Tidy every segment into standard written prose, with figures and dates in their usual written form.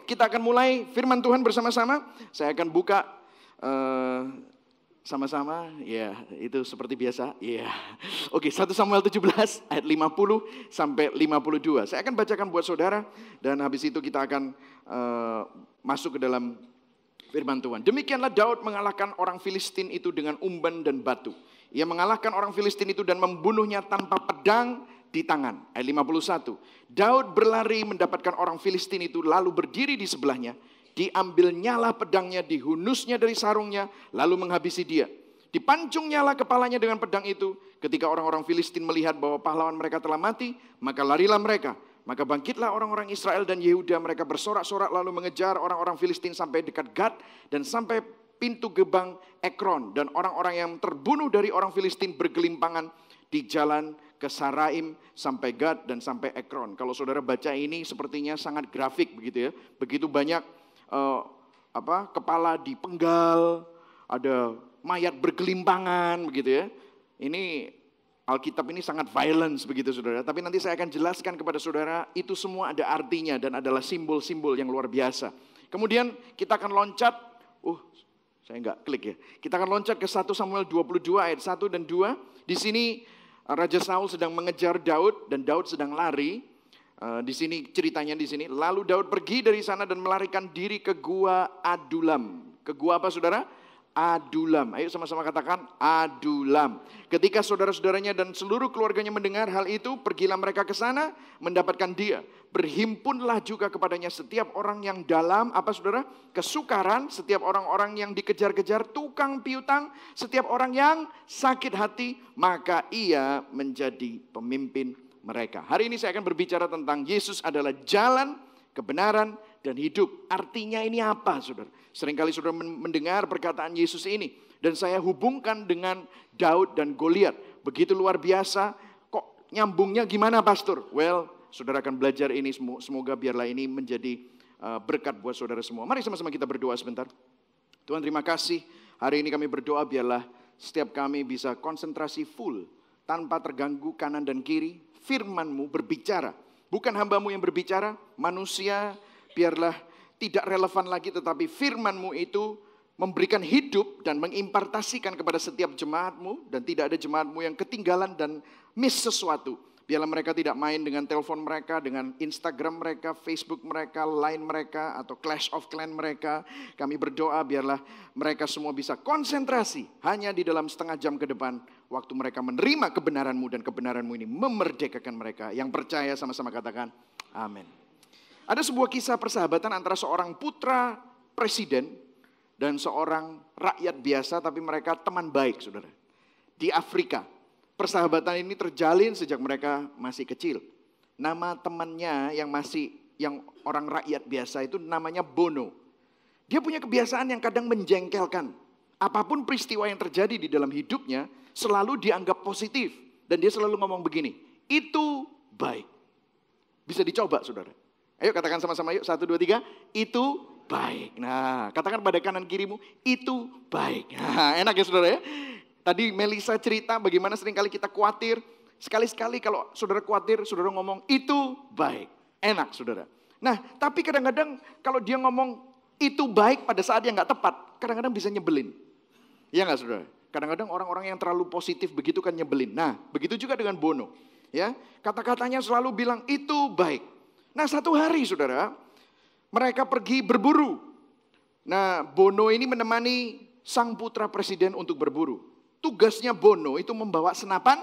kita akan mulai firman Tuhan bersama-sama. Saya akan buka sama-sama, ya itu seperti biasa. Ya, oke, 1 Samuel 17 ayat 50 sampai 52. Saya akan bacakan buat saudara dan habis itu kita akan masuk ke dalam firman Tuhan. Demikianlah Daud mengalahkan orang Filistin itu dengan umban dan batu. Ia mengalahkan orang Filistin itu dan membunuhnya tanpa pedang di tangan. Ayat 51. Daud berlari mendapatkan orang Filistin itu lalu berdiri di sebelahnya. Diambil nyala pedangnya, dihunusnya dari sarungnya, lalu menghabisi dia. Dipancung nyala kepalanya dengan pedang itu. Ketika orang-orang Filistin melihat bahwa pahlawan mereka telah mati, maka larilah mereka. Maka bangkitlah orang-orang Israel dan Yehuda, mereka bersorak-sorak lalu mengejar orang-orang Filistin sampai dekat Gad dan sampai pintu gerbang Ekron. Dan orang-orang yang terbunuh dari orang Filistin bergelimpangan di jalan ke Saraim sampai Gad dan sampai Ekron. Kalau saudara baca ini sepertinya sangat grafik begitu ya. Begitu banyak kepala dipenggal, ada mayat bergelimpangan begitu ya. Ini Alkitab ini sangat violence begitu saudara. Tapi nanti saya akan jelaskan kepada saudara itu semua ada artinya dan adalah simbol-simbol yang luar biasa. Kemudian kita akan loncat, saya nggak klik ya. Kita akan loncat ke 1 Samuel 22 ayat 1 dan 2. Di sini Raja Saul sedang mengejar Daud dan Daud sedang lari. Di sini ceritanya di sini. Lalu Daud pergi dari sana dan melarikan diri ke gua Adulam. Ke gua apa saudara? Adulam. Ayo sama-sama katakan Adulam. Ketika saudara-saudaranya dan seluruh keluarganya mendengar hal itu, pergilah mereka ke sana mendapatkan dia. Berhimpunlah juga kepadanya setiap orang yang dalam apa saudara? Kesukaran, setiap orang-orang yang dikejar-kejar, tukang piutang, setiap orang yang sakit hati, maka ia menjadi pemimpin mereka. Hari ini saya akan berbicara tentang Yesus adalah jalan, kebenaran, dan hidup. Artinya ini apa saudara? Seringkali saudara mendengar perkataan Yesus ini. Dan saya hubungkan dengan Daud dan Goliat. Begitu luar biasa, kok nyambungnya gimana pastor? Well, saudara akan belajar ini, semoga biarlah ini menjadi berkat buat saudara semua. Mari sama-sama kita berdoa sebentar. Tuhan terima kasih, hari ini kami berdoa biarlah setiap kami bisa konsentrasi full, tanpa terganggu kanan dan kiri. Firman-Mu berbicara, bukan hamba-Mu yang berbicara, manusia biarlah tidak relevan lagi, tetapi firman-Mu itu memberikan hidup dan mengimpartasikan kepada setiap jemaat-Mu, dan tidak ada jemaat-Mu yang ketinggalan dan miss sesuatu. Biarlah mereka tidak main dengan telepon mereka, dengan Instagram mereka, Facebook mereka, Line mereka, atau Clash of Clan mereka. Kami berdoa biarlah mereka semua bisa konsentrasi hanya di dalam setengah jam ke depan. Waktu mereka menerima kebenaran-Mu dan kebenaran-Mu ini memerdekakan mereka. Yang percaya sama-sama katakan amin. Ada sebuah kisah persahabatan antara seorang putra presiden dan seorang rakyat biasa, tapi mereka teman baik saudara. Di Afrika. Persahabatan ini terjalin sejak mereka masih kecil. Nama temannya yang orang rakyat biasa itu namanya Bono. Dia punya kebiasaan yang kadang menjengkelkan. Apapun peristiwa yang terjadi di dalam hidupnya selalu dianggap positif. Dan dia selalu ngomong begini, itu baik. Bisa dicoba saudara. Ayo katakan sama-sama yuk, 1, 2, 3, itu baik. Nah katakan pada kanan kirimu, itu baik. Nah, enak ya saudara ya. Tadi Melisa cerita bagaimana seringkali kita khawatir. Sekali-sekali kalau saudara khawatir, saudara ngomong itu baik. Enak saudara. Nah tapi kadang-kadang kalau dia ngomong itu baik pada saat yang gak tepat, kadang-kadang bisa nyebelin. Iya gak saudara? Kadang-kadang orang-orang yang terlalu positif begitu kan nyebelin. Nah begitu juga dengan Bono. Ya, kata-katanya selalu bilang itu baik. Nah satu hari saudara, mereka pergi berburu. Nah Bono ini menemani sang putra presiden untuk berburu. Tugasnya Bono itu membawa senapan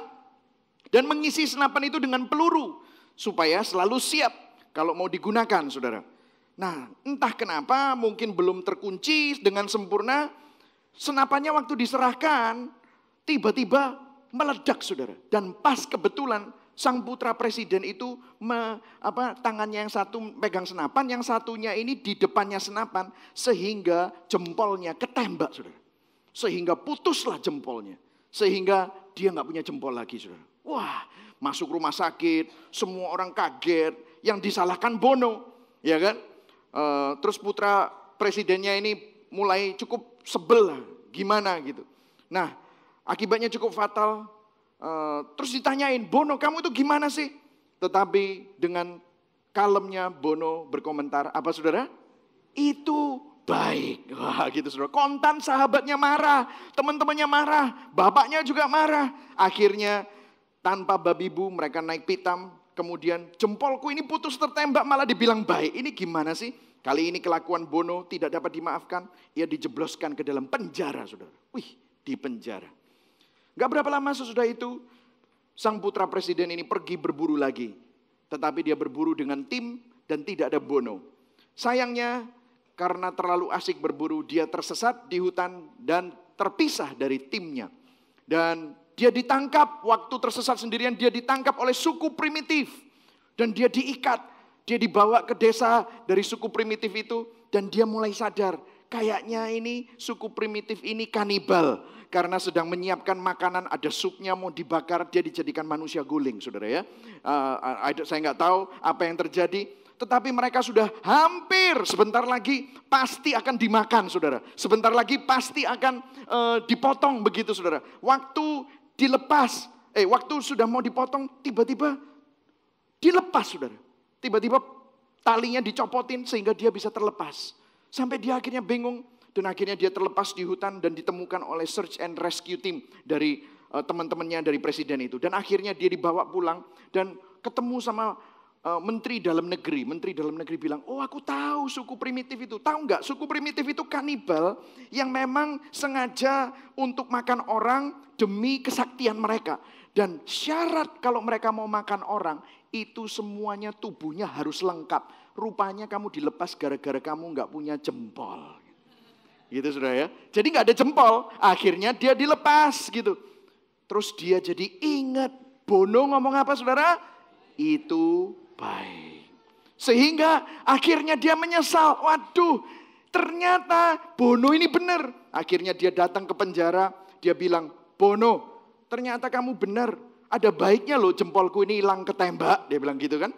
dan mengisi senapan itu dengan peluru supaya selalu siap kalau mau digunakan saudara. Nah entah kenapa mungkin belum terkunci dengan sempurna, senapannya waktu diserahkan tiba-tiba meledak saudara. Dan pas kebetulan sang putra presiden itu tangannya yang satu pegang senapan, yang satunya ini di depannya senapan sehingga jempolnya ketembak saudara. Sehingga putuslah jempolnya. Sehingga dia gak punya jempol lagi saudara. Wah masuk rumah sakit, semua orang kaget. Yang disalahkan Bono. Ya kan? Terus putra presidennya ini mulai cukup sebel lah. Gimana gitu. Nah akibatnya cukup fatal. Terus ditanyain, Bono kamu itu gimana sih? Tetapi dengan kalemnya Bono berkomentar, apa saudara? itu baik. Wah gitu saudara. Kontan sahabatnya marah, teman-temannya marah, bapaknya juga marah. Akhirnya tanpa babi bu mereka naik pitam. Kemudian jempolku ini putus tertembak malah dibilang baik. Ini gimana sih? Kali ini kelakuan Bono tidak dapat dimaafkan. Ia dijebloskan ke dalam penjara saudara. Wih di penjara. Gak berapa lama sesudah itu sang putra presiden ini pergi berburu lagi. Tetapi dia berburu dengan tim dan tidak ada Bono. Sayangnya karena terlalu asik berburu dia tersesat di hutan dan terpisah dari timnya. Dan dia ditangkap, waktu tersesat sendirian dia ditangkap oleh suku primitif. Dan dia diikat, dia dibawa ke desa dari suku primitif itu. Dan dia mulai sadar, kayaknya ini suku primitif ini kanibal. Karena sedang menyiapkan makanan, ada supnya mau dibakar, dia dijadikan manusia guling saudara ya. Saya nggak tahu apa yang terjadi. Tetapi mereka sudah hampir sebentar lagi pasti akan dimakan saudara. Sebentar lagi pasti akan dipotong begitu saudara. Waktu sudah mau dipotong tiba-tiba dilepas saudara. Tiba-tiba talinya dicopotin sehingga dia bisa terlepas. Sampai dia akhirnya bingung dan akhirnya dia terlepas di hutan dan ditemukan oleh search and rescue team dari teman-temannya dari presiden itu. Dan akhirnya dia dibawa pulang dan ketemu sama Menteri Dalam Negeri. Menteri Dalam Negeri bilang, oh aku tahu suku primitif itu. Tahu nggak? Suku primitif itu kanibal yang memang sengaja untuk makan orang demi kesaktian mereka. Dan syarat kalau mereka mau makan orang, itu semuanya tubuhnya harus lengkap. Rupanya kamu dilepas gara-gara kamu nggak punya jempol. Gitu saudara ya. Jadi nggak ada jempol, akhirnya dia dilepas gitu. Terus dia jadi ingat, Bono ngomong apa saudara? Itu baik. Sehingga akhirnya dia menyesal. Waduh, ternyata Bono ini benar. Akhirnya dia datang ke penjara. Dia bilang, Bono, ternyata kamu benar. Ada baiknya loh jempolku ini hilang ketembak. Dia bilang gitu kan.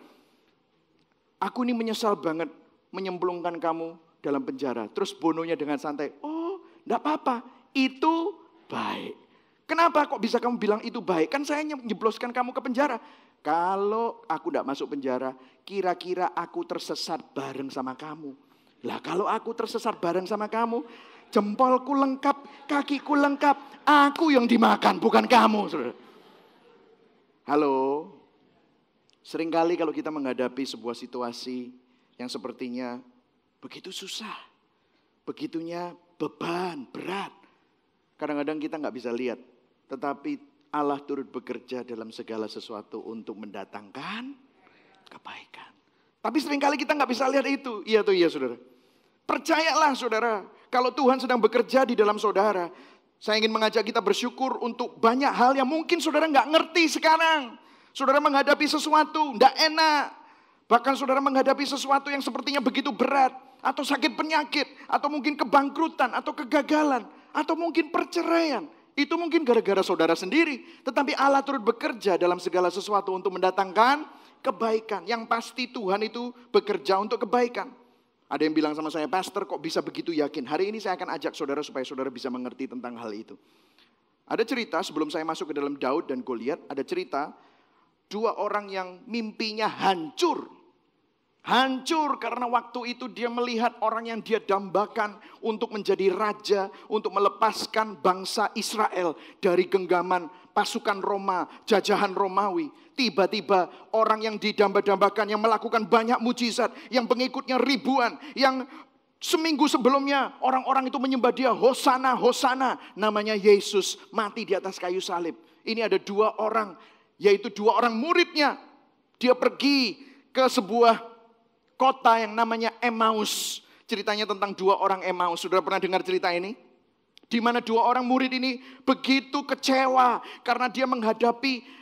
Aku ini menyesal banget menyemplungkan kamu dalam penjara. Terus Bononya dengan santai. Oh, enggak apa-apa. Itu baik. Kenapa kok bisa kamu bilang itu baik? Kan saya nyebloskan kamu ke penjara. Kalau aku tidak masuk penjara, kira-kira aku tersesat bareng sama kamu. Lah kalau aku tersesat bareng sama kamu, jempolku lengkap, kakiku lengkap, aku yang dimakan, bukan kamu. Saudara. Halo, seringkali kalau kita menghadapi sebuah situasi yang sepertinya begitu susah, begitunya beban, berat. Kadang-kadang kita nggak bisa lihat, tetapi Allah turut bekerja dalam segala sesuatu untuk mendatangkan kebaikan. Tapi seringkali kita nggak bisa lihat itu. Iya tuh iya saudara. Percayalah saudara, kalau Tuhan sedang bekerja di dalam saudara, saya ingin mengajak kita bersyukur untuk banyak hal yang mungkin saudara nggak ngerti sekarang. Saudara menghadapi sesuatu nggak enak. Bahkan saudara menghadapi sesuatu yang sepertinya begitu berat. Atau sakit penyakit. Atau mungkin kebangkrutan. Atau kegagalan. Atau mungkin perceraian. Itu mungkin gara-gara saudara sendiri. Tetapi Allah turut bekerja dalam segala sesuatu untuk mendatangkan kebaikan. Yang pasti Tuhan itu bekerja untuk kebaikan. Ada yang bilang sama saya, Pastor kok bisa begitu yakin? Hari ini saya akan ajak saudara supaya saudara bisa mengerti tentang hal itu. Ada cerita sebelum saya masuk ke dalam Daud dan Goliat. Ada cerita dua orang yang mimpinya hancur. Hancur karena waktu itu dia melihat orang yang dia dambakan untuk menjadi raja, untuk melepaskan bangsa Israel dari genggaman pasukan Roma, jajahan Romawi. Tiba-tiba orang yang didamba-dambakan, yang melakukan banyak mujizat, yang pengikutnya ribuan, yang seminggu sebelumnya orang-orang itu menyembah dia, Hosana, Hosana. Namanya Yesus mati di atas kayu salib. Ini ada dua orang, yaitu dua orang muridnya. Dia pergi ke sebuah kota yang namanya Emmaus. Ceritanya tentang dua orang Emmaus. Saudara pernah dengar cerita ini? Di mana dua orang murid ini begitu kecewa karena dia menghadapi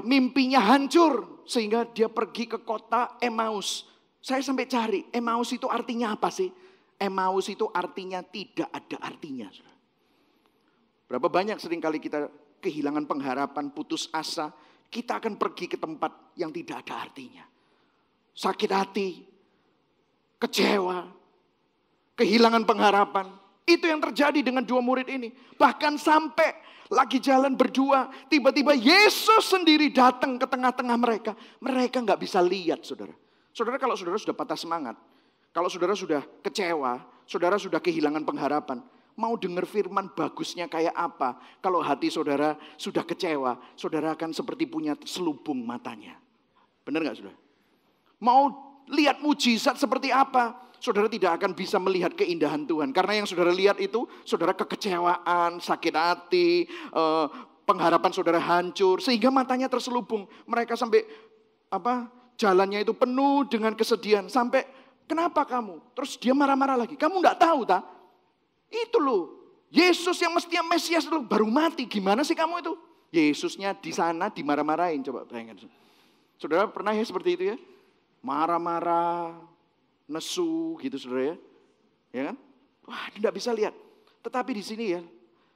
mimpinya hancur sehingga dia pergi ke kota Emmaus. Saya sampai cari, Emmaus itu artinya apa sih? Emmaus itu artinya tidak ada artinya. Berapa banyak seringkali kita kehilangan pengharapan, putus asa, kita akan pergi ke tempat yang tidak ada artinya. Sakit hati, kecewa, kehilangan pengharapan. Itu yang terjadi dengan dua murid ini. Bahkan sampai lagi jalan berdua, tiba-tiba Yesus sendiri datang ke tengah-tengah mereka. Mereka nggak bisa lihat saudara. Saudara kalau saudara sudah patah semangat, Kalau saudara sudah kecewa, saudara sudah kehilangan pengharapan, mau dengar firman bagusnya kayak apa? Kalau hati saudara sudah kecewa, saudara akan seperti punya selubung matanya. Benar gak saudara? Mau lihat mujizat seperti apa? Saudara tidak akan bisa melihat keindahan Tuhan. Karena yang saudara lihat itu, saudara kekecewaan, sakit hati, pengharapan saudara hancur. Sehingga matanya terselubung. Mereka sampai jalannya itu penuh dengan kesedihan. Sampai, kenapa kamu? Terus dia marah-marah lagi. Kamu gak tahu tak? Itu loh. Yesus yang mestinya Mesias itu baru mati. Gimana sih kamu itu? Yesusnya di sana dimarah-marahin. Coba bayangkan. Saudara pernah ya seperti itu ya? Marah-marah, nesu gitu saudara ya. Ya kan? Wah, tidak bisa lihat. Tetapi di sini ya,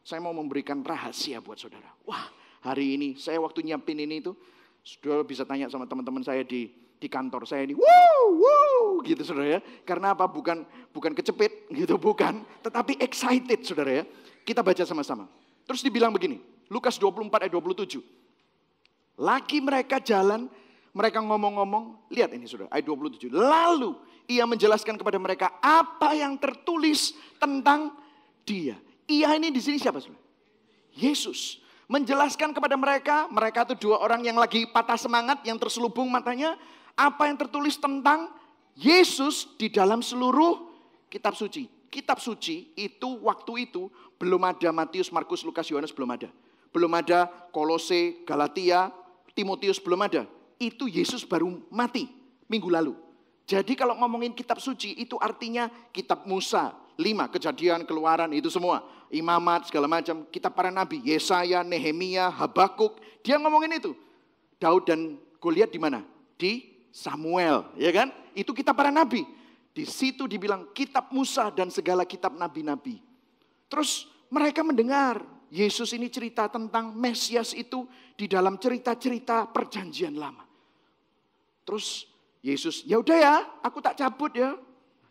saya mau memberikan rahasia buat saudara. Wah, hari ini saya waktu nyiapin ini itu, saudara bisa tanya sama teman-teman saya di kantor saya ini, wuh, gitu saudara ya. Karena apa? Bukan kecepit gitu, bukan. Tetapi excited saudara ya. Kita baca sama-sama. Terus dibilang begini, Lukas 24 ayat 27. Lagi mereka jalan, mereka ngomong-ngomong, lihat ini saudara, ayat 27. Lalu ia menjelaskan kepada mereka apa yang tertulis tentang dia. Ia ini di sini siapa saudara? Yesus. Menjelaskan kepada mereka itu dua orang yang lagi patah semangat, yang terselubung matanya. Apa yang tertulis tentang Yesus di dalam seluruh kitab suci. Kitab suci itu waktu itu belum ada Matius, Markus, Lukas, Yohanes belum ada. Belum ada Kolose, Galatia, Timotius belum ada. Itu Yesus baru mati minggu lalu. Jadi kalau ngomongin kitab suci itu artinya kitab Musa, 5 Kejadian, Keluaran itu semua. Imamat segala macam, kitab para nabi, Yesaya, Nehemia, Habakuk. Dia ngomongin itu. Daud dan Goliat di mana? Di Samuel, ya kan? Itu kitab para nabi. Di situ dibilang kitab Musa dan segala kitab nabi-nabi. Terus mereka mendengar Yesus ini cerita tentang Mesias itu di dalam cerita-cerita perjanjian lama. Terus Yesus, ya udah ya, aku tak cabut ya.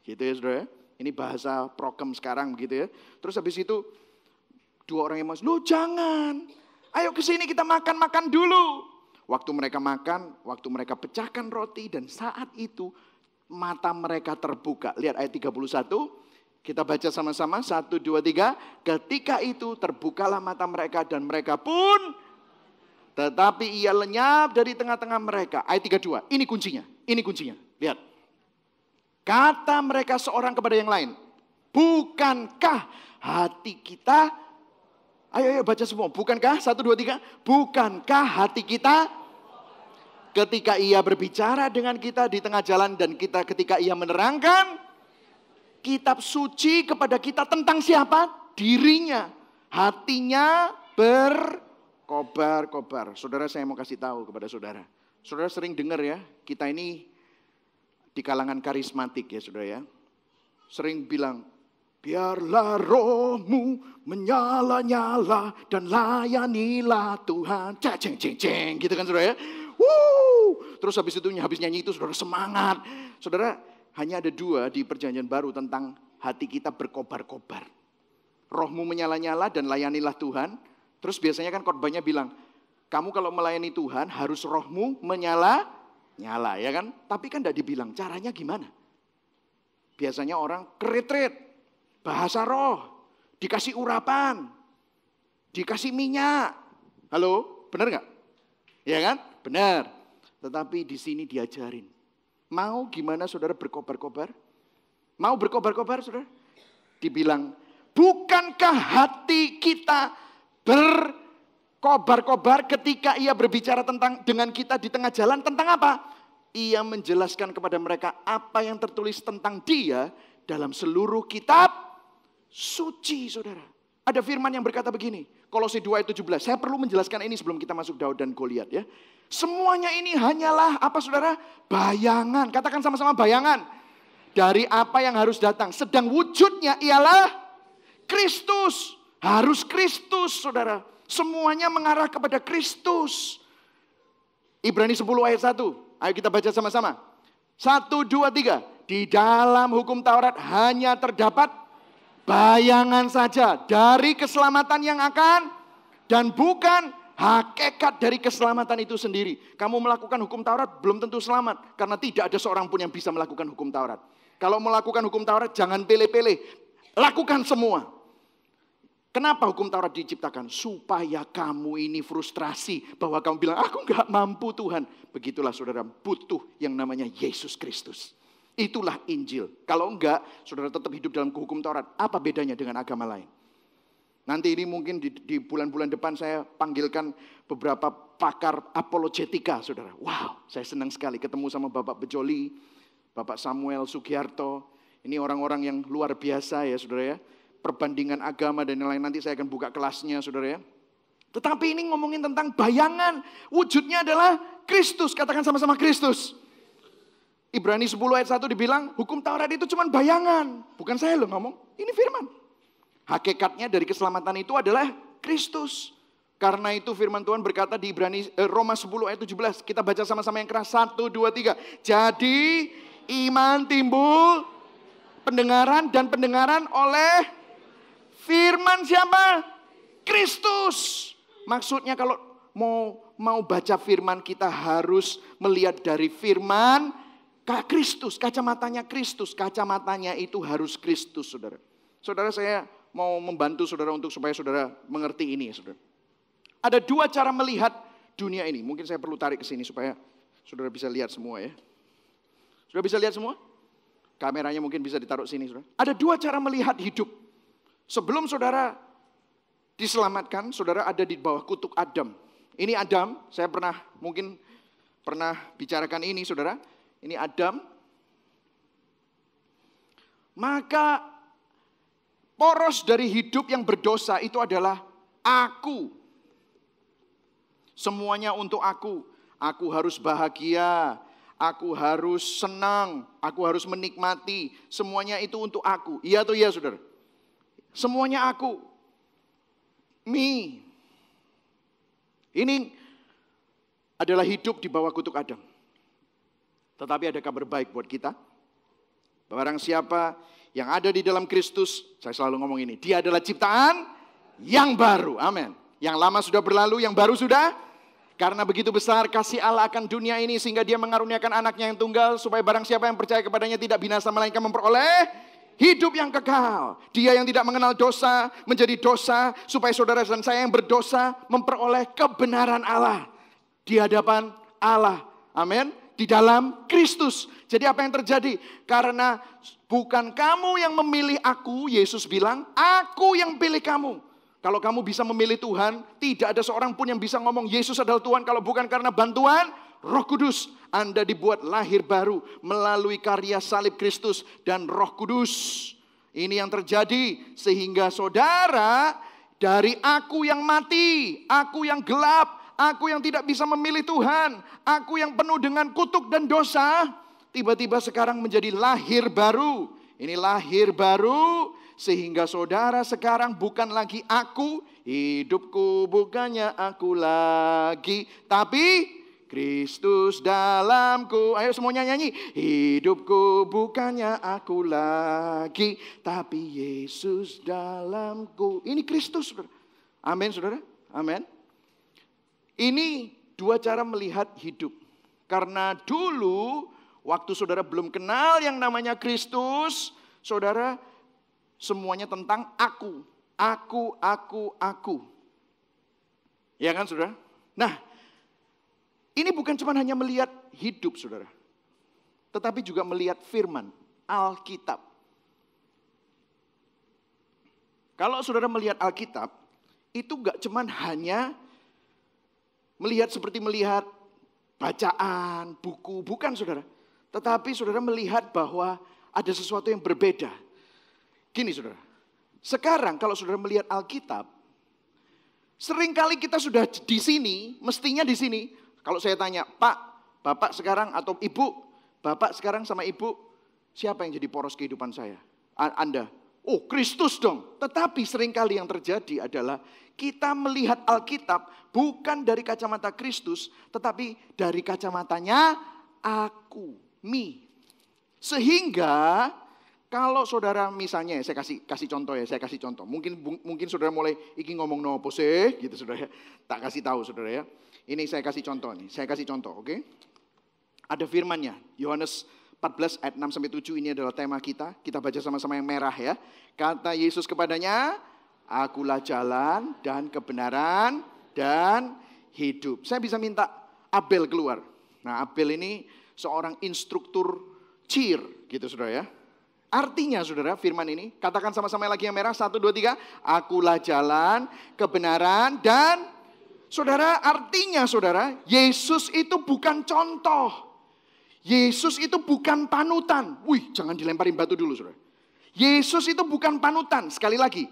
Gitu ya saudara. Ini bahasa prokem sekarang begitu ya. Terus habis itu dua orang yang masuk, loh jangan. Ayo ke sini kita makan dulu. Waktu mereka makan, waktu mereka pecahkan roti dan saat itu mata mereka terbuka. Lihat ayat 31. Kita baca sama-sama, 1, 2, 3. Ketika itu terbukalah mata mereka dan mereka pun, tetapi ia lenyap dari tengah-tengah mereka. Ayat 32, ini kuncinya. Lihat. Kata mereka seorang kepada yang lain, bukankah hati kita, ayo baca semua, bukankah, 1, 2, 3, bukankah hati kita, ketika ia berbicara dengan kita di tengah jalan dan kita ketika ia menerangkan kitab suci kepada kita tentang siapa? Dirinya. Hatinya berkobar-kobar. Saudara, saya mau kasih tahu kepada saudara. Saudara sering dengar ya, kita ini di kalangan karismatik ya saudara ya. Sering bilang, biarlah rohmu menyala-nyala dan layanilah Tuhan. Ceng, gitu kan saudara ya. Terus habis nyanyi itu saudara semangat. Saudara, hanya ada 2 di perjanjian baru tentang hati kita berkobar-kobar. Rohmu menyala-nyala dan layanilah Tuhan. Terus biasanya kan khotbahnya bilang, kamu kalau melayani Tuhan harus rohmu menyala-nyala ya kan. Tapi kan tidak dibilang caranya gimana. Biasanya orang keretret, bahasa roh, dikasih urapan, dikasih minyak. Halo, benar gak? Ya kan? Benar. Tetapi di sini diajarin. Mau gimana saudara berkobar-kobar? Mau berkobar-kobar saudara? Dibilang, bukankah hati kita berkobar-kobar ketika ia berbicara dengan kita di tengah jalan tentang apa? Ia menjelaskan kepada mereka apa yang tertulis tentang dia dalam seluruh kitab suci saudara. Ada firman yang berkata begini, Kolose 2 ayat 17. Saya perlu menjelaskan ini sebelum kita masuk Daud dan Goliat ya. Semuanya ini hanyalah apa saudara? Bayangan. Katakan sama-sama bayangan. Dari apa yang harus datang. Sedang wujudnya ialah Kristus. Harus Kristus saudara. Semuanya mengarah kepada Kristus. Ibrani 10 ayat 1. Ayo kita baca sama-sama. 1, 2, 3. Di dalam hukum Taurat hanya terdapat bayangan saja dari keselamatan yang akan dan bukan hakikat dari keselamatan itu sendiri. Kamu melakukan hukum Taurat belum tentu selamat karena tidak ada seorang pun yang bisa melakukan hukum Taurat. Kalau melakukan hukum Taurat jangan pilih-pilih. Lakukan semua. Kenapa hukum Taurat diciptakan? Supaya kamu ini frustrasi. Bahwa kamu bilang, aku gak mampu Tuhan. Begitulah saudara, butuh yang namanya Yesus Kristus. Itulah Injil. Kalau enggak, saudara tetap hidup dalam hukum Taurat. Apa bedanya dengan agama lain? Nanti ini mungkin di bulan-bulan depan saya panggilkan beberapa pakar apologetika, saudara. Wow, saya senang sekali ketemu sama Bapak Bejoli, Bapak Samuel Sugiarto. Ini orang-orang yang luar biasa ya, saudara ya. Perbandingan agama dan lain-lain, nanti saya akan buka kelasnya, saudara ya. Tetapi ini ngomongin tentang bayangan. Wujudnya adalah Kristus. Katakan sama-sama Kristus. Ibrani 10 ayat 1 dibilang, hukum Taurat itu cuma bayangan. Bukan saya loh ngomong, ini firman. Hakikatnya dari keselamatan itu adalah Kristus. Karena itu firman Tuhan berkata di Roma 10 ayat 17. Kita baca sama-sama yang keras. 1, 2, 3. Jadi iman timbul pendengaran dan pendengaran oleh firman siapa? Kristus. Maksudnya kalau mau baca firman kita harus melihat dari firman Kristus. Kacamatanya Kristus. Kacamatanya itu harus Kristus, saudara. Saudara, saya mau membantu saudara untuk supaya saudara mengerti ini, saudara. Ada dua cara melihat dunia ini. Mungkin saya perlu tarik ke sini supaya saudara bisa lihat semua ya. Sudah bisa lihat semua? Kameranya mungkin bisa ditaruh sini, saudara. Ada dua cara melihat hidup. Sebelum saudara diselamatkan, saudara ada di bawah kutuk Adam. Ini Adam, saya mungkin pernah bicarakan ini, saudara. Ini Adam. Maka poros dari hidup yang berdosa itu adalah aku. Semuanya untuk aku. Aku harus bahagia. Aku harus senang. Aku harus menikmati. Semuanya itu untuk aku. Iya atau iya, saudara? Semuanya aku. Me. Ini adalah hidup di bawah kutuk Adam. Tetapi ada kabar baik buat kita. Barang siapa yang ada di dalam Kristus, saya selalu ngomong ini, dia adalah ciptaan yang baru. Amin. Yang lama sudah berlalu, yang baru sudah. Karena begitu besar kasih Allah akan dunia ini, sehingga dia mengaruniakan anaknya yang tunggal, supaya barang siapa yang percaya kepadanya tidak binasa, melainkan memperoleh hidup yang kekal. Dia yang tidak mengenal dosa, menjadi dosa, supaya saudara dan saya yang berdosa, memperoleh kebenaran Allah. Di hadapan Allah. Amin. Di dalam Kristus. Jadi apa yang terjadi? Karena bukan kamu yang memilih aku, Yesus bilang, aku yang pilih kamu. Kalau kamu bisa memilih Tuhan, tidak ada seorang pun yang bisa ngomong Yesus adalah Tuhan kalau bukan karena bantuan Roh Kudus. Anda dibuat lahir baru melalui karya salib Kristus dan Roh Kudus. Ini yang terjadi sehingga saudara dari aku yang mati, aku yang gelap, aku yang tidak bisa memilih Tuhan, aku yang penuh dengan kutuk dan dosa, tiba-tiba sekarang menjadi lahir baru. Ini lahir baru sehingga saudara sekarang bukan lagi aku, hidupku bukannya aku lagi, tapi Kristus dalamku. Ayo semuanya nyanyi. Hidupku bukannya aku lagi, tapi Yesus dalamku. Ini Kristus, saudara. Amin, saudara. Amin. Ini dua cara melihat hidup. Karena dulu waktu saudara belum kenal yang namanya Kristus, saudara semuanya tentang aku. Aku. Ya kan, saudara? Nah, ini bukan cuma hanya melihat hidup, saudara. Tetapi juga melihat firman, Alkitab. Kalau saudara melihat Alkitab, itu gak cuma hanya melihat seperti melihat bacaan, buku. Bukan, saudara. Tetapi saudara melihat bahwa ada sesuatu yang berbeda. Gini, saudara. Sekarang kalau saudara melihat Alkitab, seringkali kita sudah di sini, mestinya di sini. Kalau saya tanya, Pak, Bapak sekarang atau Ibu, Bapak sekarang sama Ibu, siapa yang jadi poros kehidupan saya? Anda. Oh, Kristus dong. Tetapi seringkali yang terjadi adalah kita melihat Alkitab bukan dari kacamata Kristus, tetapi dari kacamatanya aku, me. Sehingga kalau saudara misalnya, saya kasih contoh ya, saya kasih contoh. Mungkin saudara mulai iki ngomong nopo sih, gitu saudara ya. Tak kasih tahu saudara ya. Ini saya kasih contoh nih, saya kasih contoh, oke? Ada firmannya, Yohanes 14 ayat 6 sampai 7 ini adalah tema kita. Kita baca sama-sama yang merah ya. Kata Yesus kepadanya, "Akulah jalan dan kebenaran dan hidup." Saya bisa minta Abel keluar. Nah, Abel ini seorang instruktur cheer gitu saudara ya. Artinya saudara firman ini, katakan sama-sama lagi yang merah, 1, 2, 3. Akulah jalan, kebenaran dan saudara, artinya saudara, Yesus itu bukan contoh. Yesus itu bukan panutan. Wih, jangan dilemparin batu dulu saudara. Yesus itu bukan panutan. Sekali lagi,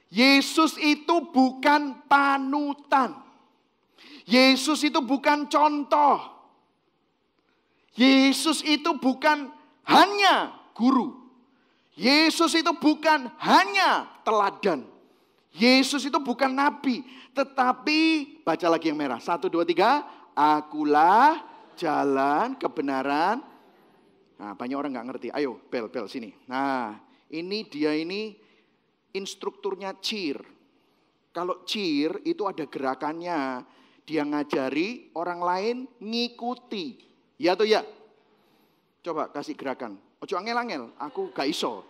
Yesus itu bukan panutan. Yesus itu bukan contoh. Yesus itu bukan hanya guru. Yesus itu bukan hanya teladan. Yesus itu bukan nabi. Tetapi, baca lagi yang merah. 1, 2, 3. Akulah jalan, kebenaran. Nah, banyak orang gak ngerti. Ayo, Bel, sini. Nah, dia ini instrukturnya cheer. Kalau cheer itu ada gerakannya. Dia ngajari orang lain ngikuti. Ya atau ya? Coba kasih gerakan. Ojo angel-angel, aku gak iso.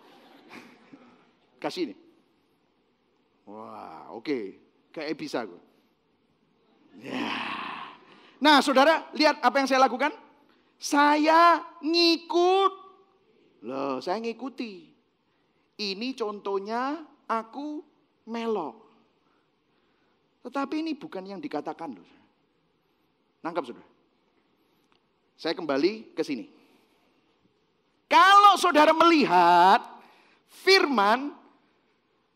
Kasih ini. Wah, oke. Kayak bisa gue. Ya. Nah, saudara, lihat apa yang saya lakukan. Saya saya ngikuti. Ini contohnya aku melok. Tetapi ini bukan yang dikatakan loh. Nangkap saudara. Saya kembali ke sini. Kalau saudara melihat firman,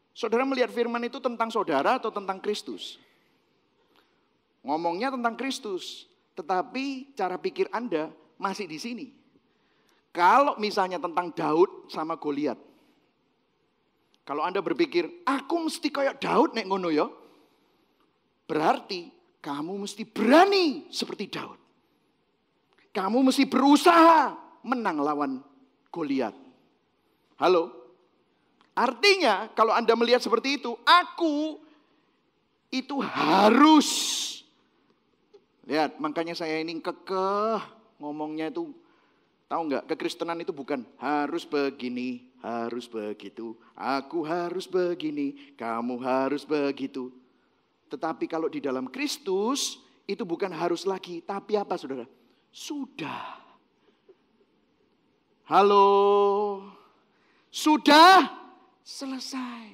saudara melihat firman itu tentang saudara atau tentang Kristus? Ngomongnya tentang Kristus, tetapi cara pikir Anda masih di sini. Kalau misalnya tentang Daud sama Goliat, kalau Anda berpikir, aku mesti kayak Daud nek ngono ya, berarti kamu mesti berani seperti Daud. Kamu mesti berusaha menang lawan Goliat. Halo? Artinya kalau Anda melihat seperti itu, aku itu harus. Lihat, makanya saya ini kekeh ngomongnya itu. Tahu nggak, kekristenan itu bukan harus begini, harus begitu. Aku harus begini, kamu harus begitu. Tetapi kalau di dalam Kristus, itu bukan harus lagi. Tapi apa saudara? Sudah. Halo? Sudah selesai.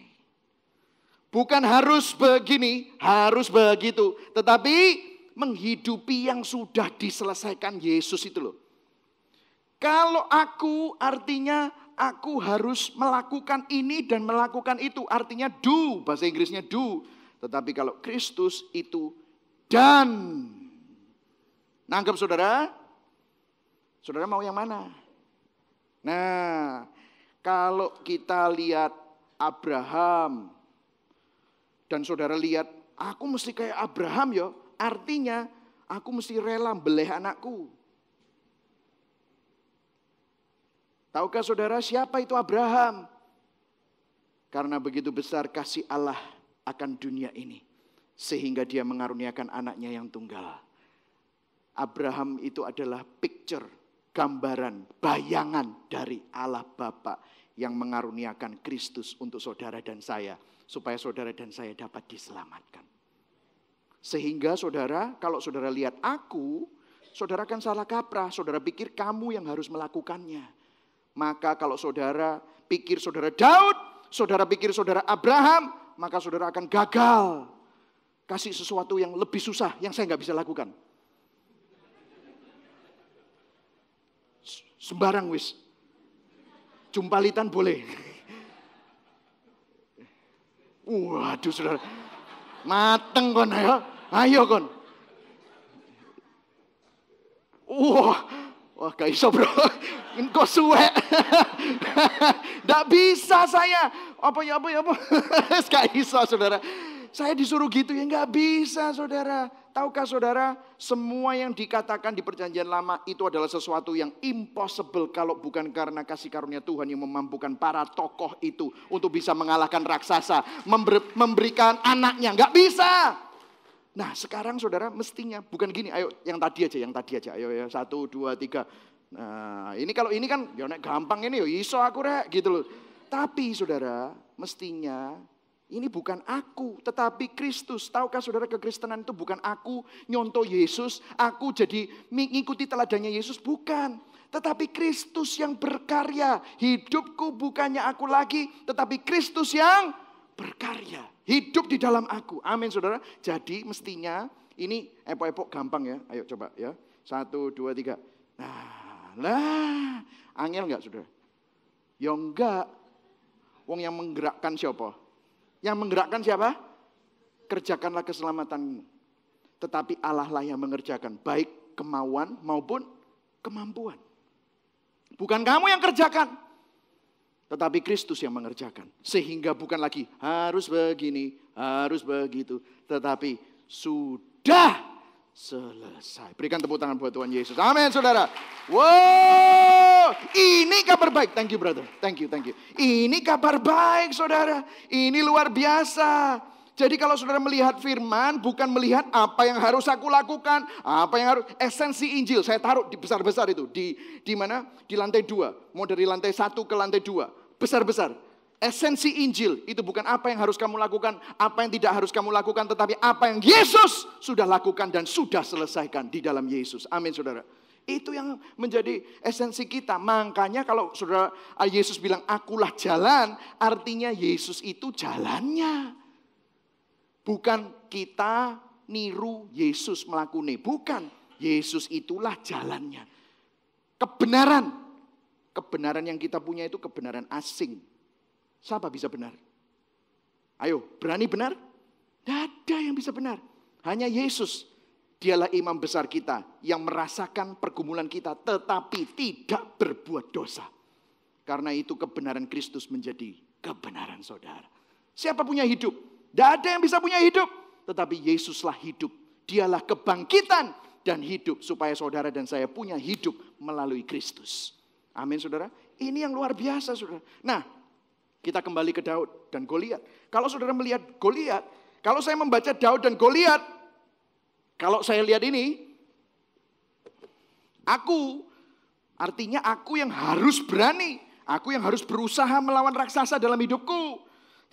Bukan harus begini, harus begitu. Tetapi menghidupi yang sudah diselesaikan Yesus itu loh. Kalau aku artinya aku harus melakukan ini dan melakukan itu. Artinya do, bahasa Inggrisnya do. Tetapi kalau Kristus itu dan. Nangkep saudara? Saudara mau yang mana? Nah, kalau kita lihat Abraham. Dan saudara lihat, aku mesti kayak Abraham ya. Artinya, aku mesti rela beleh anakku. Tahukah saudara siapa itu Abraham? Karena begitu besar kasih Allah akan dunia ini. Sehingga dia mengaruniakan anaknya yang tunggal. Abraham itu adalah picture, gambaran, bayangan dari Allah Bapa yang mengaruniakan Kristus untuk saudara dan saya. Supaya saudara dan saya dapat diselamatkan. Sehingga saudara, kalau saudara lihat aku, saudara akan salah kaprah. Saudara pikir kamu yang harus melakukannya. Maka kalau saudara pikir saudara Daud, saudara pikir saudara Abraham, maka saudara akan gagal. Kasih sesuatu yang lebih susah, yang saya gak bisa lakukan. Sembarang wis. Jumpalitan boleh. Waduh saudara. Mateng kon ya. Ayo kon. Wah gak iso bro. Engkau suwe. Gak bisa saya. Apa. Gak iso saudara. Saya disuruh gitu ya gak bisa saudara. Tahukah saudara, semua yang dikatakan di perjanjian lama itu adalah sesuatu yang impossible kalau bukan karena kasih karunia Tuhan yang memampukan para tokoh itu untuk bisa mengalahkan raksasa, memberikan anaknya, nggak bisa. Nah sekarang saudara mestinya bukan gini, ayo yang tadi aja, ayo ya 1, 2, 3. Nah, ini kalau ini kan ya nek gampang ini ya iso aku rek gitu loh. Tapi saudara, mestinya ini bukan aku, tetapi Kristus. Tahukah saudara kekristenan itu bukan aku nyontoh Yesus, aku jadi mengikuti teladannya Yesus, bukan. Tetapi Kristus yang berkarya. Hidupku bukannya aku lagi, tetapi Kristus yang berkarya. Hidup di dalam aku. Amin saudara. Jadi mestinya ini epok-epok gampang ya. Ayo coba ya. 1, 2, 3. Nah, angel enggak saudara? Ya enggak. Wong yang menggerakkan siapa? Yang menggerakkan siapa? Kerjakanlah keselamatanmu. Tetapi Allah lah yang mengerjakan. Baik kemauan maupun kemampuan. Bukan kamu yang kerjakan. Tetapi Kristus yang mengerjakan. Sehingga bukan lagi harus begini, harus begitu. Tetapi sudah selesai. Berikan tepuk tangan buat Tuhan Yesus. Amin saudara. Wow, ini kabar baik. Thank you brother. Thank you. Ini kabar baik saudara. Ini luar biasa. Jadi kalau saudara melihat firman, bukan melihat apa yang harus aku lakukan, apa yang harus, esensi Injil. Saya taruh di besar-besar itu. Di mana? Di lantai 2. Mau dari lantai 1 ke lantai 2. Besar-besar. Esensi Injil itu bukan apa yang harus kamu lakukan, apa yang tidak harus kamu lakukan, tetapi apa yang Yesus sudah lakukan dan sudah selesaikan di dalam Yesus. Amin saudara. Itu yang menjadi esensi kita. Makanya kalau saudara Yesus bilang akulah jalan, artinya Yesus itu jalannya. Bukan kita niru Yesus melakuni. Bukan. Yesus itulah jalannya. Kebenaran yang kita punya itu kebenaran asing. Siapa bisa benar? Ayo, berani benar? Tidak ada yang bisa benar. Hanya Yesus. Dialah imam besar kita yang merasakan pergumulan kita tetapi tidak berbuat dosa. Karena itu kebenaran Kristus menjadi kebenaran saudara. Siapa punya hidup? Tidak ada yang bisa punya hidup. Tetapi Yesuslah hidup. Dialah kebangkitan dan hidup supaya saudara dan saya punya hidup melalui Kristus. Amin saudara. Ini yang luar biasa saudara. Nah, kita kembali ke Daud dan Goliat. Kalau saudara melihat Goliat, kalau saya membaca Daud dan Goliat, kalau saya lihat ini, artinya aku yang harus berani, aku yang harus berusaha melawan raksasa dalam hidupku.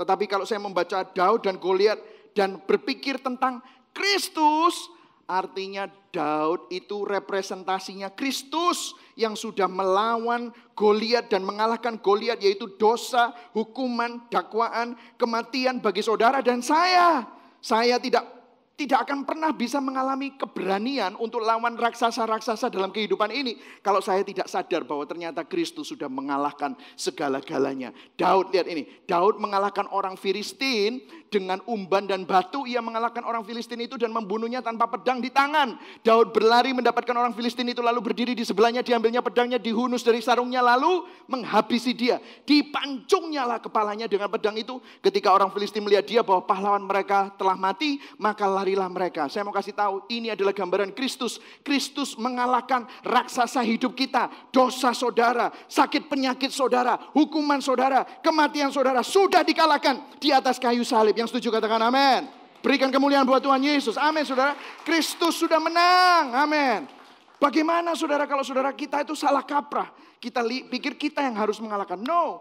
Tetapi kalau saya membaca Daud dan Goliat dan berpikir tentang Kristus, artinya Daud itu representasinya Kristus yang sudah melawan Goliat dan mengalahkan Goliat, yaitu dosa, hukuman, dakwaan, kematian bagi saudara dan saya. Saya tidak akan pernah bisa mengalami keberanian untuk lawan raksasa-raksasa dalam kehidupan ini kalau saya tidak sadar bahwa ternyata Kristus sudah mengalahkan segala-galanya. Daud, lihat ini. Daud mengalahkan orang Filistin dengan umban dan batu. Ia mengalahkan orang Filistin itu dan membunuhnya tanpa pedang di tangan. Daud berlari mendapatkan orang Filistin itu, lalu berdiri di sebelahnya, diambilnya pedangnya, dihunus dari sarungnya, lalu menghabisi dia. Dipancungnya lah kepalanya dengan pedang itu. Ketika orang Filistin melihat dia bahwa pahlawan mereka telah mati, maka larilah mereka. Saya mau kasih tahu, ini adalah gambaran Kristus. Kristus mengalahkan raksasa hidup kita, dosa saudara, sakit penyakit saudara, hukuman saudara, kematian saudara sudah dikalahkan di atas kayu salib. Yang setuju katakan amin. Berikan kemuliaan buat Tuhan Yesus. Amin saudara. Kristus sudah menang. Amin. Bagaimana saudara kalau saudara kita itu salah kaprah? Kita pikir kita yang harus mengalahkan. No.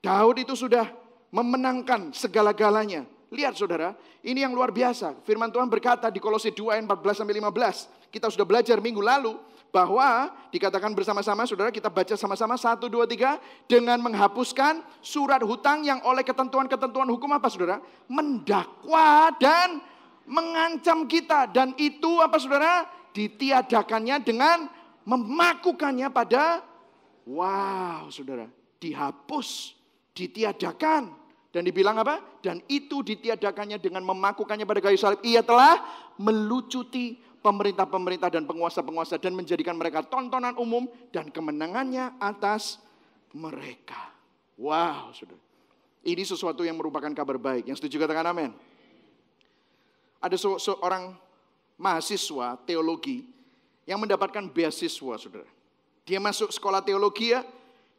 Daud itu sudah memenangkan segala-galanya. Lihat saudara, ini yang luar biasa. Firman Tuhan berkata di Kolose 2 ayat 14-15. Kita sudah belajar minggu lalu bahwa dikatakan bersama-sama, saudara kita baca sama-sama 1, 2, 3. Dengan menghapuskan surat hutang yang oleh ketentuan-ketentuan hukum apa saudara? Mendakwa dan mengancam kita. Dan itu apa saudara? Ditiadakannya dengan memakukannya pada, wow saudara, dihapus, ditiadakan. Dan dibilang apa? Dan itu ditiadakannya dengan memakukannya pada kayu salib. Ia telah melucuti pemerintah-pemerintah dan penguasa-penguasa dan menjadikan mereka tontonan umum dan kemenangannya atas mereka. Wow, saudara. Ini sesuatu yang merupakan kabar baik. Yang setuju katakan amin. Ada seorang mahasiswa teologi yang mendapatkan beasiswa, saudara. Dia masuk sekolah teologi ya.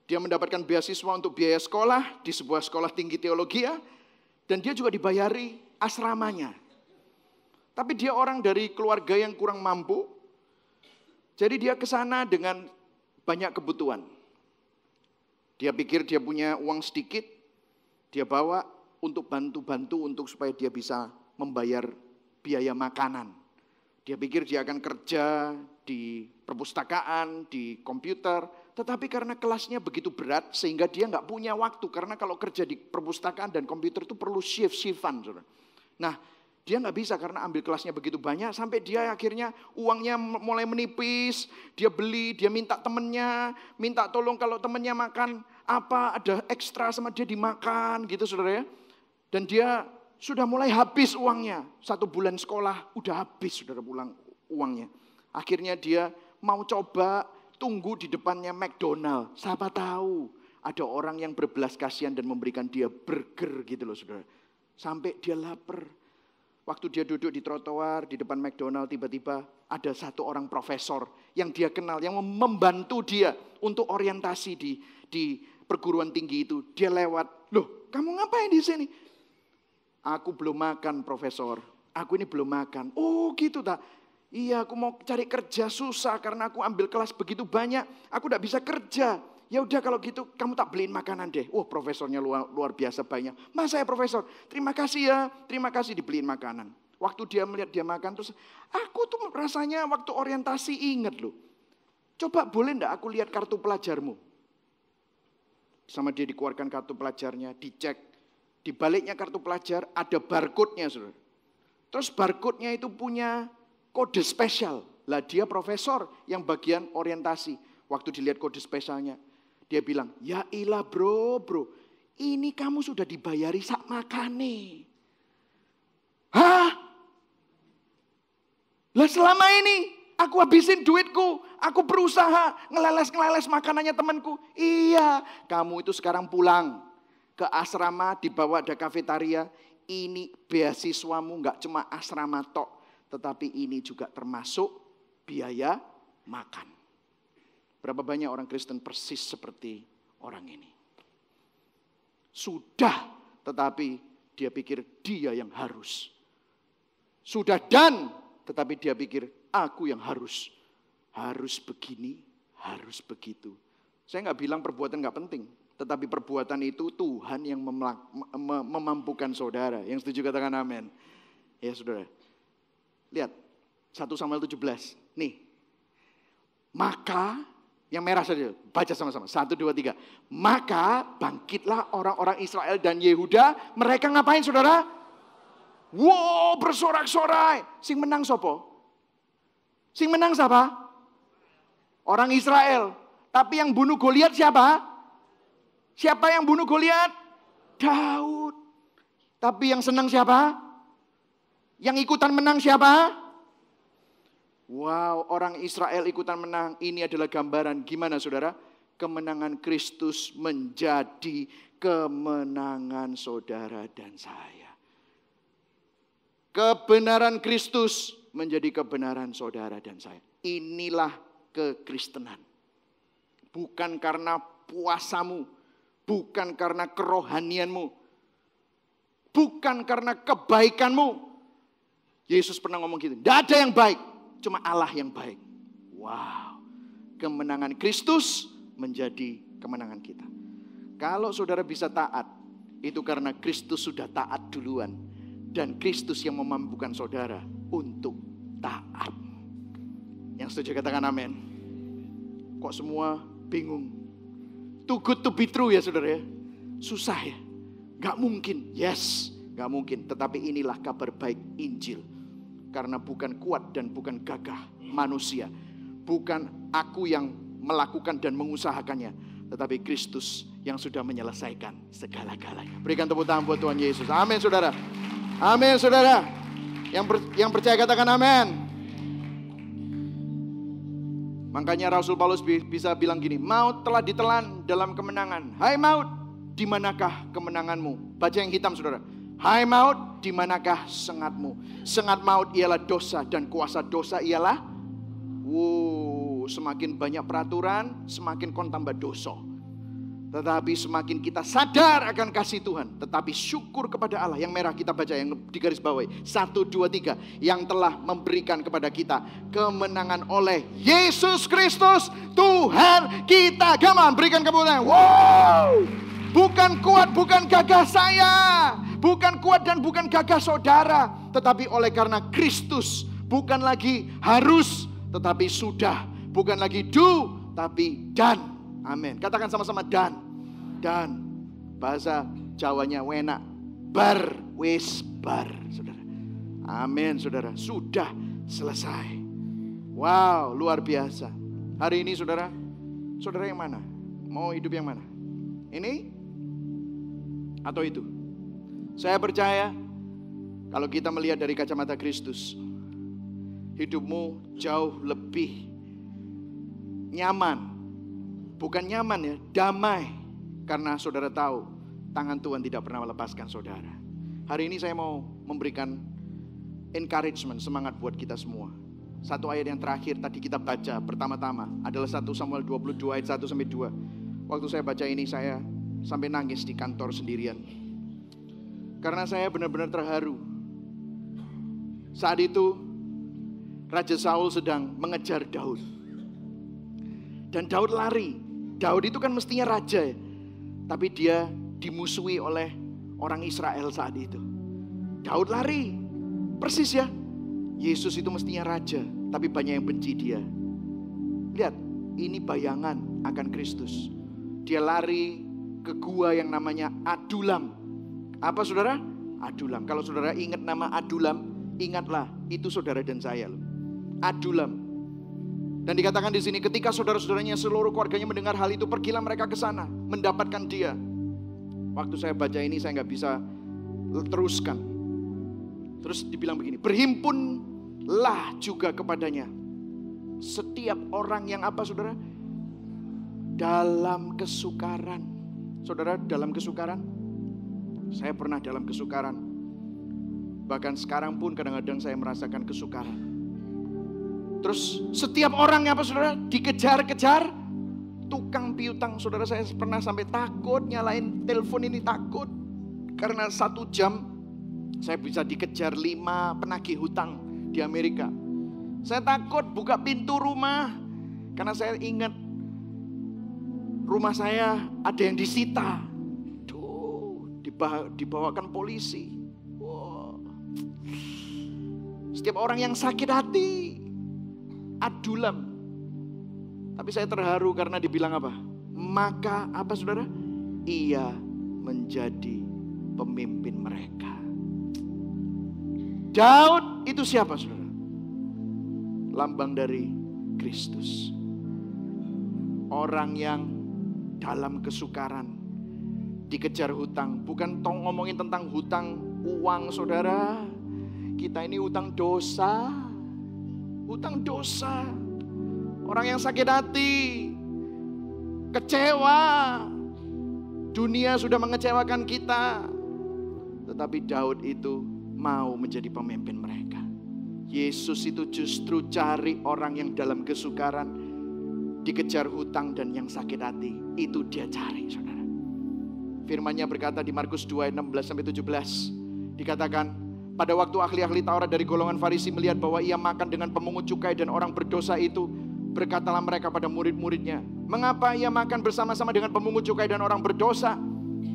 Dia mendapatkan beasiswa untuk biaya sekolah di sebuah sekolah tinggi teologi ya. Dan dia juga dibayari asramanya. Tapi dia orang dari keluarga yang kurang mampu. Jadi dia ke sana dengan banyak kebutuhan. Dia pikir dia punya uang sedikit, dia bawa untuk bantu-bantu untuk supaya dia bisa membayar biaya makanan. Dia pikir dia akan kerja di perpustakaan, di komputer, tetapi karena kelasnya begitu berat sehingga dia nggak punya waktu. Karena kalau kerja di perpustakaan dan komputer itu perlu shift-shiftan. Nah, dia nggak bisa karena ambil kelasnya begitu banyak sampai dia akhirnya uangnya mulai menipis. Dia beli, dia minta temennya, minta tolong kalau temennya makan apa, ada ekstra sama dia dimakan gitu saudara ya. Dan dia sudah mulai habis uangnya. 1 bulan sekolah udah habis saudara pulang uangnya. Akhirnya dia mau coba tunggu di depannya McDonald. Siapa tahu ada orang yang berbelas kasihan dan memberikan dia burger gitu loh saudara. Sampai dia lapar. Waktu dia duduk di trotoar di depan McDonald, tiba-tiba ada 1 orang profesor yang dia kenal, yang membantu dia untuk orientasi di perguruan tinggi itu. Dia lewat, loh kamu ngapain di sini? Aku belum makan profesor, aku ini belum makan. Oh gitu tak? Iya aku mau cari kerja susah karena aku ambil kelas begitu banyak, aku tidak bisa kerja. Ya udah kalau gitu kamu tak beliin makanan deh. Oh profesornya luar biasa banyak. Mas saya profesor, terima kasih ya. Terima kasih dibeliin makanan. Waktu dia melihat dia makan terus, aku tuh rasanya waktu orientasi inget loh. Coba boleh enggak aku lihat kartu pelajarmu? Sama dia dikeluarkan kartu pelajarnya, dicek. Di baliknya kartu pelajar ada barcode-nya saudara. Terus barcode-nya itu punya kode spesial. Lah dia profesor yang bagian orientasi. Waktu dilihat kode spesialnya. Dia bilang, ya ilah bro, ini kamu sudah dibayari sak makane. Hah? Lah selama ini aku habisin duitku, aku berusaha ngeleles makanannya temanku. Iya, kamu itu sekarang pulang ke asrama, dibawa ada kafetaria. Ini beasiswamu nggak cuma asrama tok, tetapi ini juga termasuk biaya makan. Berapa banyak orang Kristen persis seperti orang ini. Sudah, tetapi dia pikir dia yang harus. Sudah dan, tetapi dia pikir aku yang harus. Harus begini, harus begitu. Saya nggak bilang perbuatan nggak penting. Tetapi perbuatan itu Tuhan yang memampukan saudara. Yang setuju katakan amin. Ya saudara. Lihat, 1 Samuel 17. Nih. Maka yang merah saja, baca sama-sama. 1, 2, 3. Maka bangkitlah orang-orang Israel dan Yehuda. Mereka ngapain saudara? Wow, bersorak-sorai. Sing menang sopo? Sing menang siapa? Orang Israel. Tapi yang bunuh Goliat siapa? Siapa yang bunuh Goliat? Daud. Tapi yang senang siapa? Yang ikutan menang siapa? Wow, orang Israel ikutan menang. Ini adalah gambaran gimana saudara? Kemenangan Kristus menjadi kemenangan saudara dan saya. Kebenaran Kristus menjadi kebenaran saudara dan saya. Inilah kekristenan. Bukan karena puasamu, bukan karena kerohanianmu, bukan karena kebaikanmu. Yesus pernah ngomong gitu, tidak ada yang baik. Cuma Allah yang baik. Wow. Kemenangan Kristus menjadi kemenangan kita. Kalau saudara bisa taat, itu karena Kristus sudah taat duluan. Dan Kristus yang memampukan saudara untuk taat. Yang setuju katakan amin. Kok semua bingung? Too good to be true ya saudara ya. Susah ya. Gak mungkin. Yes, gak mungkin. Tetapi inilah kabar baik Injil. Karena bukan kuat dan bukan gagah manusia. Bukan aku yang melakukan dan mengusahakannya. Tetapi Kristus yang sudah menyelesaikan segala-galanya. Berikan tepuk tangan buat Tuhan Yesus. Amin saudara. Amin saudara. Yang percaya katakan amin. Makanya Rasul Paulus bisa bilang gini. Maut telah ditelan dalam kemenangan. Hai maut, di manakah kemenanganmu? Baca yang hitam saudara. Hai maut, di manakah sengatmu? Sengat maut ialah dosa dan kuasa dosa ialah semakin banyak peraturan, semakin kon tambah dosa. Tetapi semakin kita sadar akan kasih Tuhan, tetapi syukur kepada Allah. Yang merah kita baca, yang di garis bawahi. 1, 2, 3. Yang telah memberikan kepada kita kemenangan oleh Yesus Kristus Tuhan kita. Come on, berikan kemuliaan. Wow! Bukan kuat, bukan gagah saya. Bukan kuat dan bukan gagah saudara. Tetapi oleh karena Kristus. Bukan lagi harus, tetapi sudah. Bukan lagi do, tapi dan. Amin. Katakan sama-sama dan. Dan. Bahasa Jawanya wena. Bar. Wis bar. Saudara. Amin saudara. Sudah selesai. Wow, luar biasa. Hari ini saudara. Saudara yang mana? Mau hidup yang mana? Ini? Atau itu? Saya percaya. Kalau kita melihat dari kacamata Kristus. Hidupmu jauh lebih nyaman. Bukan nyaman ya, damai. Karena saudara tahu, tangan Tuhan tidak pernah melepaskan saudara. Hari ini saya mau memberikan encouragement, semangat buat kita semua. Satu ayat yang terakhir tadi kita baca pertama-tama adalah 1 Samuel 22 ayat 1-2. Waktu saya baca ini saya sampai nangis di kantor sendirian. Karena saya benar-benar terharu. Saat itu Raja Saul sedang mengejar Daud. Dan Daud lari. Daud itu kan mestinya raja ya. Tapi dia dimusuhi oleh orang Israel saat itu. Daud lari. Persis ya. Yesus itu mestinya raja. Tapi banyak yang benci dia. Lihat. Ini bayangan akan Kristus. Dia lari ke gua yang namanya Adulam. Apa saudara? Adulam. Kalau saudara ingat nama Adulam. Ingatlah. Itu saudara dan saya loh. Adulam. Dan dikatakan di sini ketika saudara-saudaranya seluruh keluarganya mendengar hal itu, pergilah mereka ke sana mendapatkan dia. Waktu saya baca ini saya nggak bisa teruskan. Terus dibilang begini, berhimpunlah juga kepadanya setiap orang yang apa saudara? Dalam kesukaran. Saudara dalam kesukaran? Saya pernah dalam kesukaran. Bahkan sekarang pun kadang-kadang saya merasakan kesukaran. Terus setiap orang apa saudara dikejar-kejar tukang piutang. Saudara saya pernah sampai takut nyalain telepon ini, takut. Karena 1 jam saya bisa dikejar 5 penagih hutang di Amerika. Saya takut buka pintu rumah. Karena saya ingat rumah saya ada yang disita. Dibawakan polisi. Wow. Setiap orang yang sakit hati Adulam. Tapi saya terharu karena dibilang apa? Maka apa saudara? Ia menjadi pemimpin mereka. Daud itu siapa saudara? Lambang dari Kristus. Orang yang dalam kesukaran, dikejar hutang. Bukan ngomongin tentang hutang uang saudara. Kita ini hutang dosa. Hutang dosa. Orang yang sakit hati, kecewa. Dunia sudah mengecewakan kita. Tetapi Daud itu mau menjadi pemimpin mereka. Yesus itu justru cari orang yang dalam kesukaran, dikejar hutang dan yang sakit hati. Itu dia cari saudara. Firman-Nya berkata di Markus 2 ayat 16-17. Dikatakan, pada waktu ahli-ahli Taurat dari golongan Farisi melihat bahwa ia makan dengan pemungut cukai dan orang berdosa itu, berkatalah mereka pada murid-muridnya, mengapa ia makan bersama-sama dengan pemungut cukai dan orang berdosa?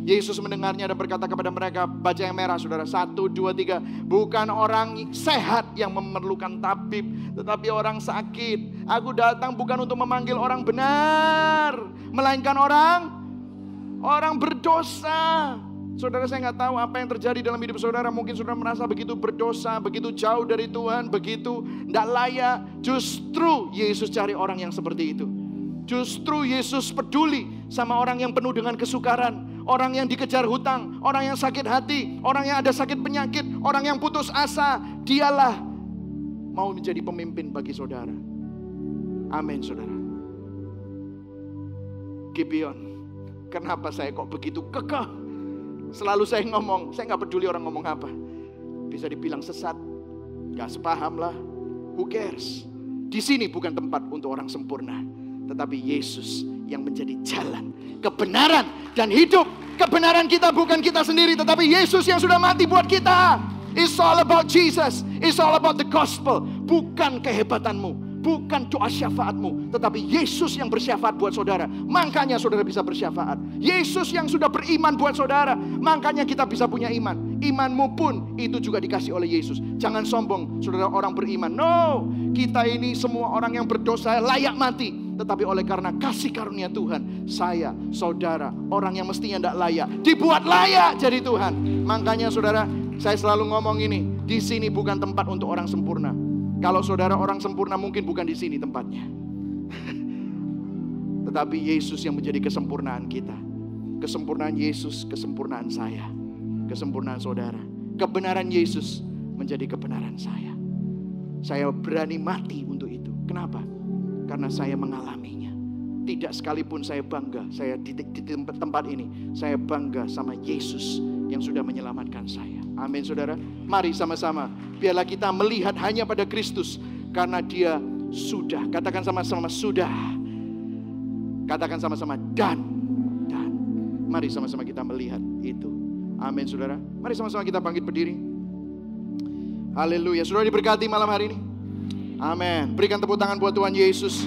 Yesus mendengarnya dan berkata kepada mereka, baca yang merah saudara, 1, 2, 3. Bukan orang sehat yang memerlukan tabib, tetapi orang sakit. Aku datang bukan untuk memanggil orang benar, melainkan orang berdosa. Saudara, saya nggak tahu apa yang terjadi dalam hidup saudara. Mungkin saudara merasa begitu berdosa, begitu jauh dari Tuhan, begitu tidak layak. Justru Yesus cari orang yang seperti itu. Justru Yesus peduli sama orang yang penuh dengan kesukaran, orang yang dikejar hutang, orang yang sakit hati, orang yang ada sakit penyakit, orang yang putus asa. Dialah mau menjadi pemimpin bagi saudara. Amin saudara. Gibeon, kenapa saya kok begitu kekeh? Selalu saya ngomong, saya gak peduli orang ngomong apa. Bisa dibilang sesat, gak sepaham lah. Who cares? Di sini bukan tempat untuk orang sempurna, tetapi Yesus yang menjadi jalan, kebenaran, dan hidup. Kebenaran kita bukan kita sendiri, tetapi Yesus yang sudah mati buat kita. It's all about Jesus. It's all about the gospel. Bukan kehebatanmu, bukan doa syafaatmu, tetapi Yesus yang bersyafaat buat saudara. Makanya saudara bisa bersyafaat. Yesus yang sudah beriman buat saudara, makanya kita bisa punya iman. Imanmu pun itu juga dikasih oleh Yesus. Jangan sombong saudara orang beriman. No, kita ini semua orang yang berdosa layak mati. Tetapi oleh karena kasih karunia Tuhan, saya, saudara, orang yang mestinya tidak layak, dibuat layak jadi Tuhan. Makanya saudara, saya selalu ngomong ini, di sini bukan tempat untuk orang sempurna. Kalau saudara orang sempurna mungkin bukan di sini tempatnya. Tetapi Yesus yang menjadi kesempurnaan kita. Kesempurnaan Yesus, kesempurnaan saya, kesempurnaan saudara. Kebenaran Yesus menjadi kebenaran saya. Saya berani mati untuk itu. Kenapa? Karena saya mengalaminya. Tidak sekalipun saya bangga, saya di tempat ini, saya bangga sama Yesus yang sudah menyelamatkan saya. Amin saudara. Mari sama-sama, biarlah kita melihat hanya pada Kristus, karena dia sudah. Katakan sama-sama sudah. Katakan sama-sama dan. Mari sama-sama kita melihat itu. Amin saudara. Mari sama-sama kita bangkit berdiri. Haleluya. Saudara diberkati malam hari ini. Amin. Berikan tepuk tangan buat Tuhan Yesus.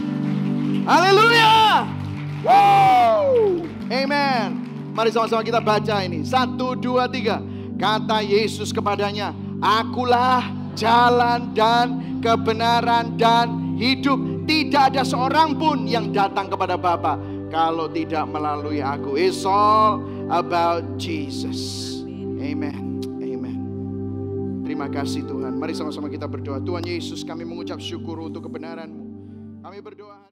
Haleluya. Wow. Amen. Mari sama-sama kita baca ini. 1, 2, 3. Kata Yesus kepadanya, akulah jalan dan kebenaran dan hidup. Tidak ada seorang pun yang datang kepada Bapa kalau tidak melalui aku. It's all about Jesus. Amen. Terima kasih Tuhan. Mari sama-sama kita berdoa. Tuhan Yesus, kami mengucap syukur untuk kebenaran-Mu. Kami berdoa.